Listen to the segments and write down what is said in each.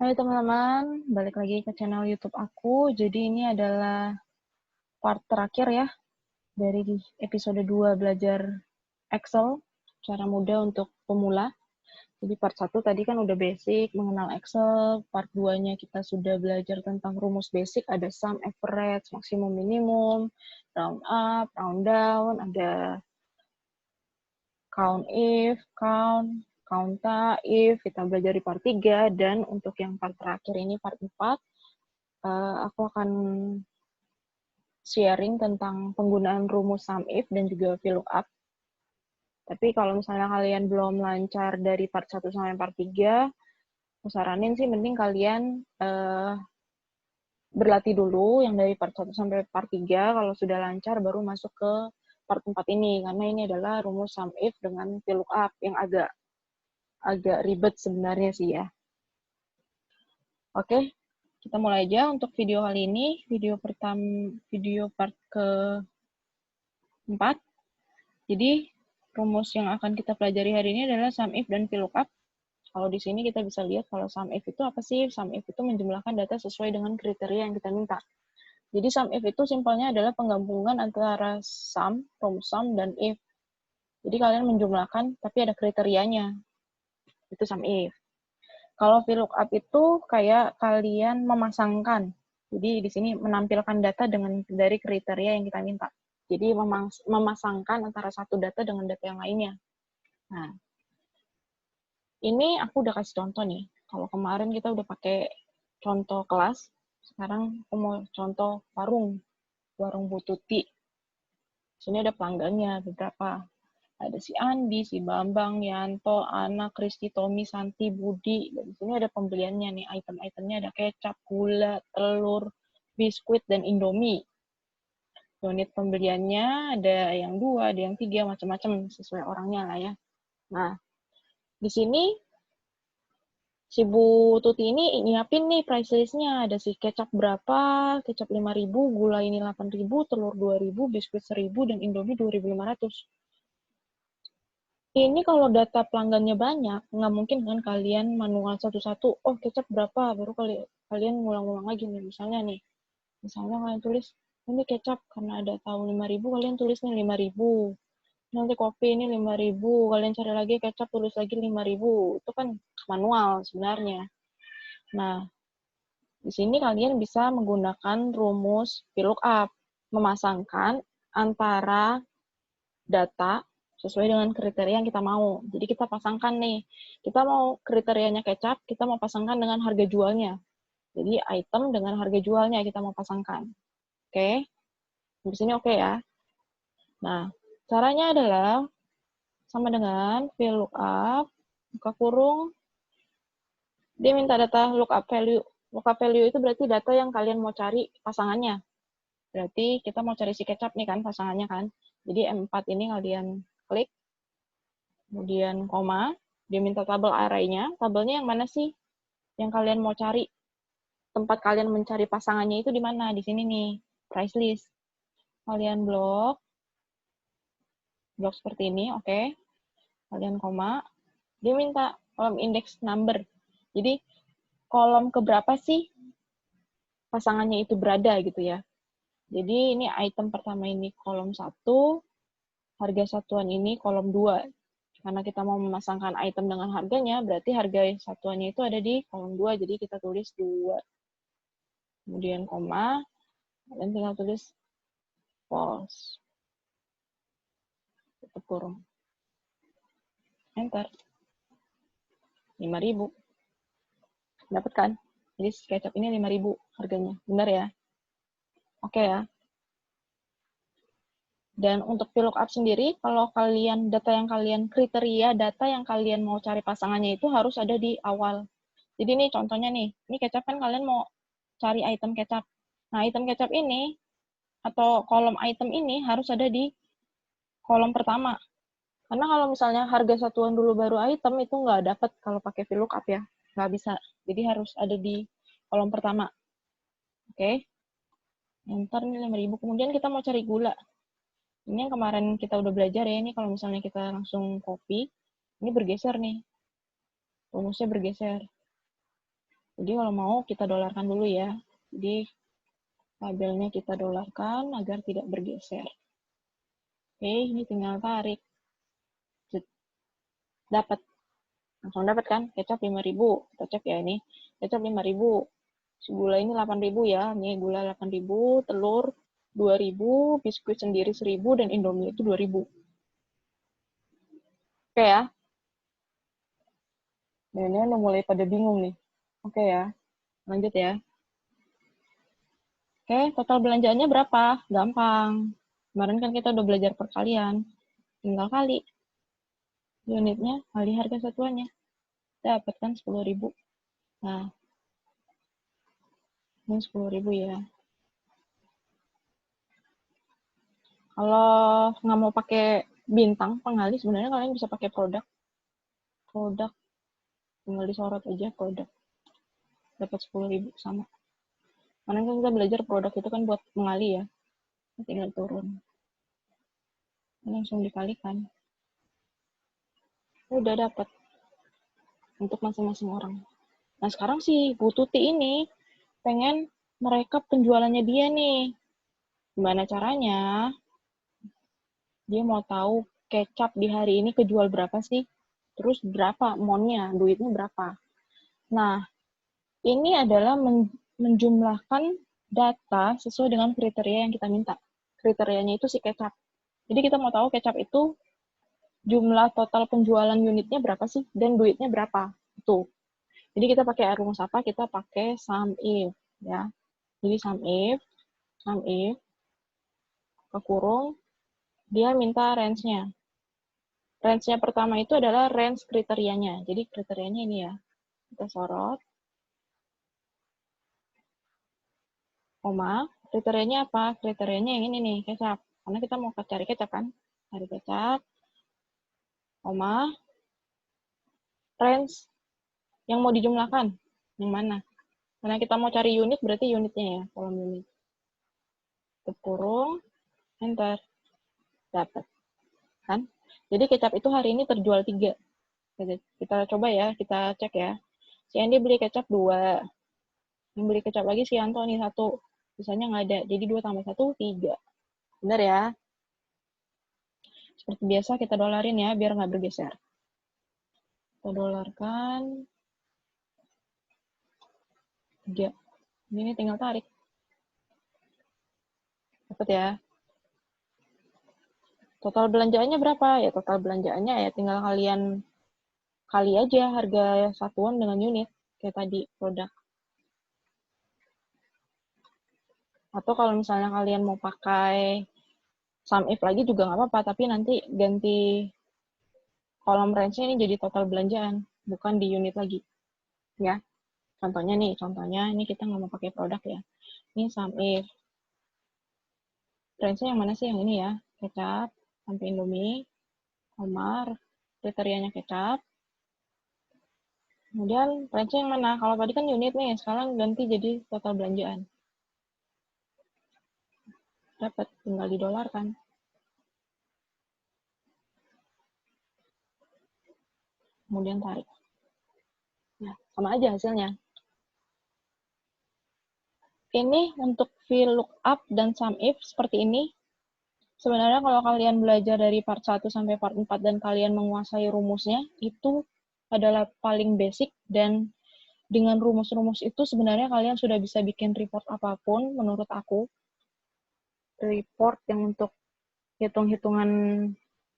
Hai teman-teman, balik lagi ke channel YouTube aku. Jadi ini adalah part terakhir ya dari episode 2 belajar Excel cara mudah untuk pemula. Jadi part 1 tadi kan udah basic mengenal Excel, part 2-nya kita sudah belajar tentang rumus basic, ada sum, average, maksimum, minimum, round up, round down, ada count if, counta, if, kita belajar di part 3, dan untuk yang part terakhir ini part 4, aku akan sharing tentang penggunaan rumus sum if dan juga VLOOKUP. Tapi kalau misalnya kalian belum lancar dari part 1 sampai part 3, aku saranin sih mending kalian berlatih dulu yang dari part 1 sampai part 3, kalau sudah lancar baru masuk ke part 4 ini, karena ini adalah rumus sum if dengan VLOOKUP yang agak ribet sebenarnya sih ya. Oke, kita mulai aja untuk video kali ini, video part ke-4. Jadi, rumus yang akan kita pelajari hari ini adalah sum if dan VLOOKUP. Kalau di sini kita bisa lihat kalau sum if itu apa sih? Sum if itu menjumlahkan data sesuai dengan kriteria yang kita minta. Jadi sum if itu simpelnya adalah penggabungan antara sum, rumus sum, dan if. Jadi kalian menjumlahkan tapi ada kriterianya. Itu sum if. Kalau VLOOKUP itu kayak kalian memasangkan. Jadi di sini menampilkan data dari kriteria yang kita minta. Jadi memasangkan antara satu data dengan data yang lainnya. Nah, ini aku udah kasih contoh nih. Kalau kemarin kita udah pakai contoh kelas, sekarang aku mau contoh warung Bu Tuti. Sini ada pelanggannya beberapa. Ada si Andi, si Bambang, Yanto, Ana, Kristi, Tommy, Santi, Budi. Dan di sini ada pembeliannya nih, item-itemnya ada kecap, gula, telur, biskuit, dan Indomie. Unit pembeliannya ada yang 2, ada yang 3, macam-macam sesuai orangnya lah ya. Nah, di sini si Bu Tuti ini nyiapin nih price list-nya. Ada si kecap berapa, kecap 5.000, gula ini 8.000, telur 2.000, biskuit 1.000, dan Indomie 2.500. Ini kalau data pelanggannya banyak, nggak mungkin kan kalian manual satu-satu, oh kecap berapa, baru kalian ngulang-ngulang lagi nih. Misalnya kalian tulis, ini kecap karena ada tahu 5.000, kalian tulis nih 5.000. Nanti kopi ini 5.000, kalian cari lagi kecap, tulis lagi 5.000. Itu kan manual sebenarnya. Nah, di sini kalian bisa menggunakan rumus VLOOKUP, memasangkan antara data sesuai dengan kriteria yang kita mau. Jadi kita pasangkan nih, kita mau kriterianya kecap, kita mau pasangkan dengan harga jualnya. Jadi item dengan harga jualnya kita mau pasangkan. Oke? Di sini oke ya. Nah, caranya adalah sama dengan VLOOKUP, buka kurung, dia minta data lookup value. Lookup value itu berarti data yang kalian mau cari pasangannya. Berarti kita mau cari si kecap nih kan pasangannya kan. Jadi M4 ini kalian klik, kemudian koma, dia minta tabel array-nya. Tabelnya yang mana sih? Yang kalian mau cari. Tempat kalian mencari pasangannya itu di mana? Di sini nih, price list. Kalian blok seperti ini, oke. Kalian koma, dia minta kolom index number. Jadi, kolom keberapa sih pasangannya itu berada gitu ya. Jadi ini item pertama ini kolom 1, harga satuan ini kolom 2. Karena kita mau memasangkan item dengan harganya, berarti harga satuannya itu ada di kolom 2, jadi kita tulis 2. Kemudian koma, dan tinggal tulis false. Tutup kurung. Enter. 5.000. Dapat kan? Jadi kecap ini 5.000 harganya. Benar ya? Oke ya. Dan untuk VLOOKUP sendiri, kalau data yang kalian mau cari pasangannya itu harus ada di awal. Jadi ini contohnya nih, ini kecap kan kalian mau cari item kecap. Nah, item kecap ini, atau kolom item ini harus ada di kolom pertama. Karena kalau misalnya harga satuan dulu baru item, itu nggak dapat kalau pakai VLOOKUP ya. Nggak bisa. Jadi harus ada di kolom pertama. Oke. Enter nih 5.000. Kemudian kita mau cari gula. Ini yang kemarin kita udah belajar ya, ini kalau misalnya kita langsung copy, ini bergeser nih. Rumusnya bergeser. Jadi kalau mau kita dolarkan dulu ya. Jadi tabelnya kita dolarkan agar tidak bergeser. Oke, ini tinggal tarik. Dapat. Langsung dapat kan? Kecap 5.000. Kita cek ya ini. Kecap 5.000. Gula ini 8.000 ya. Ini gula 8.000, telur 2.000, biskuit sendiri 1.000, dan Indomie itu 2.000. Oke ya. Dan ini udah mulai pada bingung nih. Oke ya. Lanjut ya. Oke, total belanjaannya berapa? Gampang. Kemarin kan kita udah belajar perkalian. Tinggal kali. Unitnya kali harga satuannya. Dapat kan 10.000. Nah, ini 10.000 ya. Kalau nggak mau pakai bintang pengali, sebenarnya kalian bisa pakai produk. Produk, tinggal disorot aja produk. Dapat 10.000 sama. Karena kan kita belajar produk itu kan buat mengali ya. Tinggal turun. Langsung dikalikan. Udah dapat untuk masing-masing orang. Nah sekarang si Bu Tuti ini pengen merekap penjualannya dia nih. Gimana caranya? Dia mau tahu kecap di hari ini kejual berapa sih? Terus berapa monnya, duitnya berapa? Nah, ini adalah menjumlahkan data sesuai dengan kriteria yang kita minta. Kriterianya itu si kecap. Jadi kita mau tahu kecap itu jumlah total penjualan unitnya berapa sih dan duitnya berapa. Itu. Jadi kita pakai rumus apa? Kita pakai sum if ya. Jadi sum if kekurung dia minta range-nya. Range-nya pertama itu adalah range kriterianya. Jadi kriterianya ini ya. Kita sorot, koma, kriterianya apa? Kriterianya yang ini nih, kecap. Karena kita mau cari kecap kan? Cari kecap, koma, range yang mau dijumlahkan. Yang mana? Karena kita mau cari unit, berarti unitnya ya, kolom unit. Kurung, enter. Dapat. Kan? Jadi kecap itu hari ini terjual 3. Kita coba ya, kita cek ya. Si Andy beli kecap 2. Yang beli kecap lagi si Anthony 1. Sisanya nggak ada. Jadi 2 tambah 1, 3. Benar ya? Seperti biasa kita dolarin ya, biar nggak bergeser. Kita dolarkan 3. Ini tinggal tarik. Dapat ya. Total belanjaannya berapa? Ya total belanjaannya ya tinggal kalian kali aja harga satuan dengan unit. Kayak tadi produk. Atau kalau misalnya kalian mau pakai sum if lagi juga nggak apa-apa, tapi nanti ganti kolom range-nya ini jadi total belanjaan, bukan di unit lagi. Ya, contohnya ini kita nggak mau pakai produk ya. Ini sum if. Range-nya yang mana sih? Yang ini ya, kecap, sampai Indomie, Omar, kriterianya kecap. Kemudian range-nya yang mana? Kalau tadi kan unit nih, sekarang ganti jadi total belanjaan. Dapat, tinggal didolarkan. Kemudian tarik. Nah, sama aja hasilnya. Ini untuk VLOOKUP dan SUMIF seperti ini. Sebenarnya kalau kalian belajar dari part 1 sampai part 4 dan kalian menguasai rumusnya, itu adalah paling basic dan dengan rumus-rumus itu sebenarnya kalian sudah bisa bikin report apapun menurut aku. Report yang untuk hitung-hitungan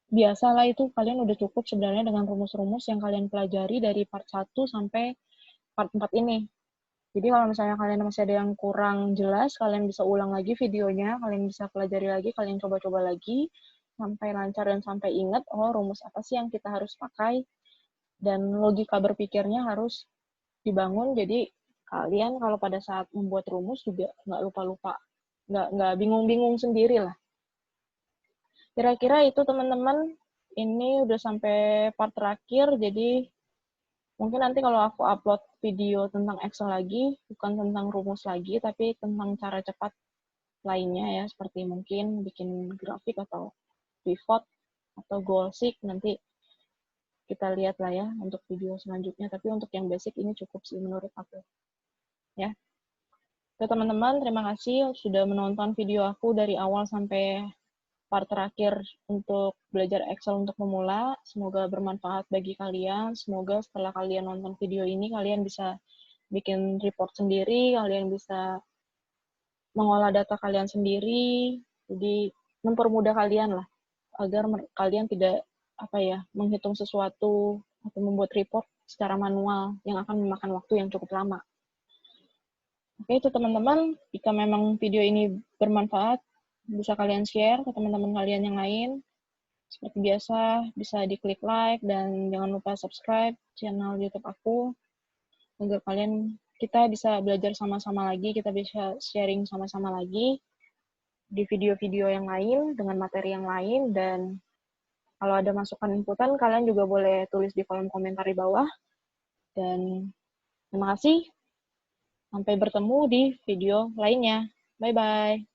biasa lah itu kalian udah cukup sebenarnya dengan rumus-rumus yang kalian pelajari dari part 1 sampai part 4 ini. Jadi kalau misalnya kalian masih ada yang kurang jelas, kalian bisa ulang lagi videonya, kalian bisa pelajari lagi, kalian coba-coba lagi, sampai lancar dan sampai ingat, oh rumus apa sih yang kita harus pakai, dan logika berpikirnya harus dibangun, jadi kalian kalau pada saat membuat rumus juga nggak lupa-lupa, nggak bingung-bingung sendiri lah. Kira-kira itu teman-teman, ini udah sampai part terakhir, jadi mungkin nanti kalau aku upload video tentang Excel lagi, bukan tentang rumus lagi, tapi tentang cara cepat lainnya ya, seperti mungkin bikin grafik atau pivot atau goal seek, nanti kita lihat lah ya untuk video selanjutnya. Tapi untuk yang basic ini cukup sih menurut aku. ya. Oke teman-teman, terima kasih sudah menonton video aku dari awal sampai part terakhir untuk belajar Excel untuk pemula. Semoga bermanfaat bagi kalian. Semoga setelah kalian nonton video ini, kalian bisa bikin report sendiri, kalian bisa mengolah data kalian sendiri. Jadi mempermudah kalian lah, agar kalian tidak menghitung sesuatu atau membuat report secara manual yang akan memakan waktu yang cukup lama. Oke, itu teman-teman, jika memang video ini bermanfaat, bisa kalian share ke teman-teman kalian yang lain. Seperti biasa, bisa diklik like dan jangan lupa subscribe channel YouTube aku agar kita bisa belajar sama-sama lagi, kita bisa sharing sama-sama lagi di video-video yang lain dengan materi yang lain. Dan kalau ada masukan inputan, kalian juga boleh tulis di kolom komentar di bawah. Dan terima kasih. Sampai bertemu di video lainnya. Bye-bye.